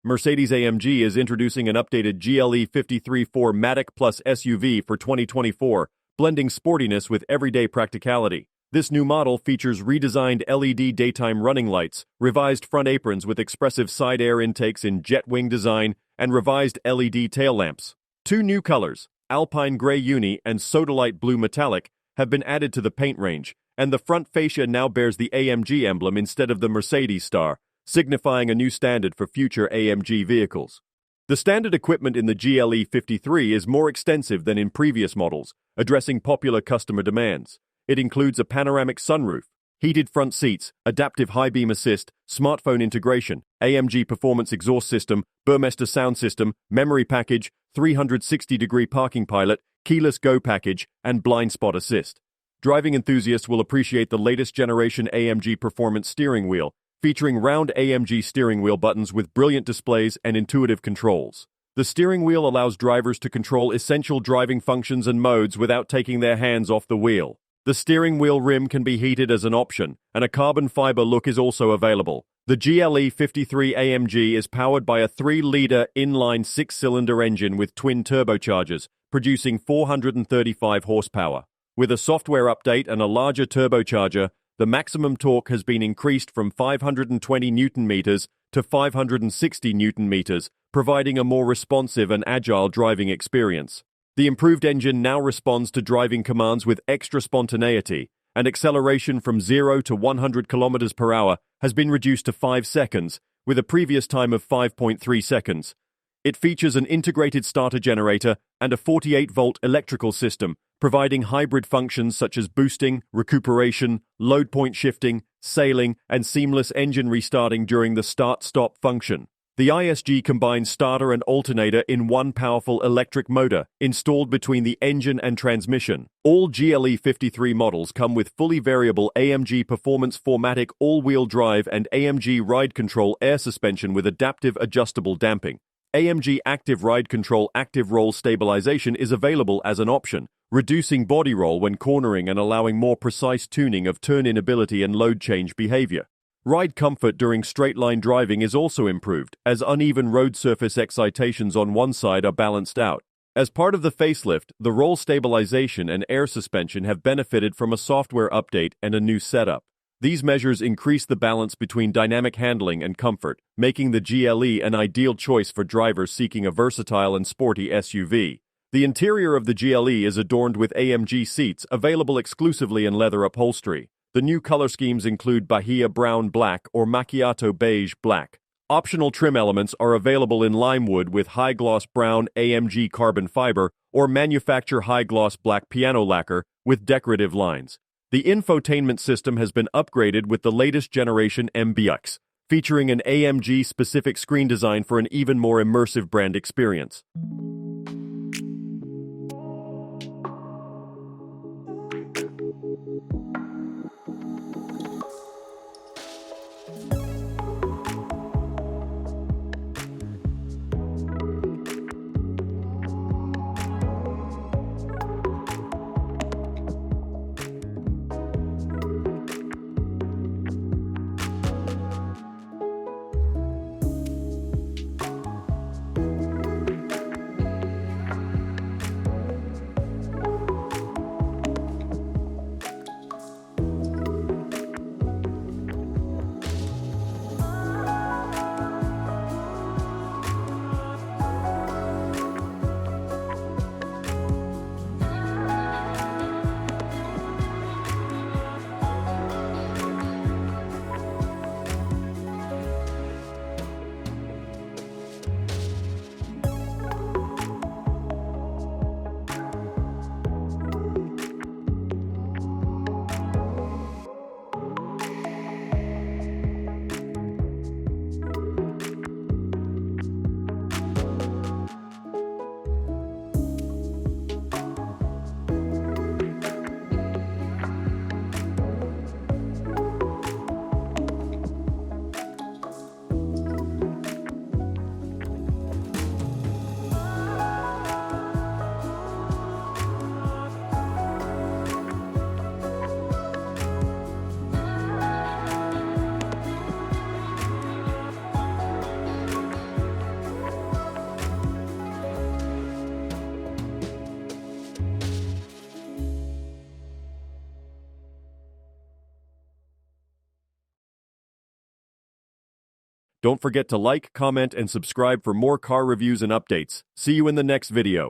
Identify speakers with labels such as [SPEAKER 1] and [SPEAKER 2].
[SPEAKER 1] Mercedes AMG is introducing an updated GLE 53 4MATIC Plus SUV for 2024, blending sportiness with everyday practicality. This new model features redesigned LED daytime running lights, revised front aprons with expressive side air intakes in jet wing design, and revised LED tail lamps. Two new colors, Alpine Gray Uni and Sodalite Blue Metallic, have been added to the paint range, and the front fascia now bears the AMG emblem instead of the Mercedes star, signifying a new standard for future AMG vehicles. The standard equipment in the GLE 53 is more extensive than in previous models, addressing popular customer demands. It includes a panoramic sunroof, heated front seats, adaptive high beam assist, smartphone integration, AMG performance exhaust system, Burmester sound system, memory package, 360-degree parking pilot, keyless go package, and blind spot assist. Driving enthusiasts will appreciate the latest generation AMG performance steering wheel, featuring round AMG steering wheel buttons with brilliant displays and intuitive controls. The steering wheel allows drivers to control essential driving functions and modes without taking their hands off the wheel. The steering wheel rim can be heated as an option, and a carbon fiber look is also available. The GLE 53 AMG is powered by a 3-liter inline-six cylinder engine with twin turbochargers, producing 435 horsepower. With a software update and a larger turbocharger, the maximum torque has been increased from 520 Nm to 560 Nm, providing a more responsive and agile driving experience. The improved engine now responds to driving commands with extra spontaneity, and acceleration from 0 to 100 km per hour has been reduced to 5 seconds, with a previous time of 5.3 seconds. It features an integrated starter generator and a 48-volt electrical system, providing hybrid functions such as boosting, recuperation, load point shifting, sailing, and seamless engine restarting during the start-stop function. The ISG combines starter and alternator in one powerful electric motor, installed between the engine and transmission. All GLE 53 models come with fully variable AMG Performance 4MATIC all-wheel drive and AMG Ride Control air suspension with adaptive adjustable damping. AMG Active Ride Control Active Roll Stabilization is available as an option, reducing body roll when cornering and allowing more precise tuning of turn-in ability and load change behavior. Ride comfort during straight-line driving is also improved, as uneven road surface excitations on one side are balanced out. As part of the facelift, the roll stabilization and air suspension have benefited from a software update and a new setup. These measures increase the balance between dynamic handling and comfort, making the GLE an ideal choice for drivers seeking a versatile and sporty SUV. The interior of the GLE is adorned with AMG seats available exclusively in leather upholstery. The new color schemes include Bahia Brown Black or Macchiato Beige Black. Optional trim elements are available in lime wood with high-gloss brown AMG carbon fiber or manufacture high-gloss black piano lacquer with decorative lines. The infotainment system has been upgraded with the latest generation MBUX, featuring an AMG-specific screen design for an even more immersive brand experience. Don't forget to like, comment, and subscribe for more car reviews and updates. See you in the next video.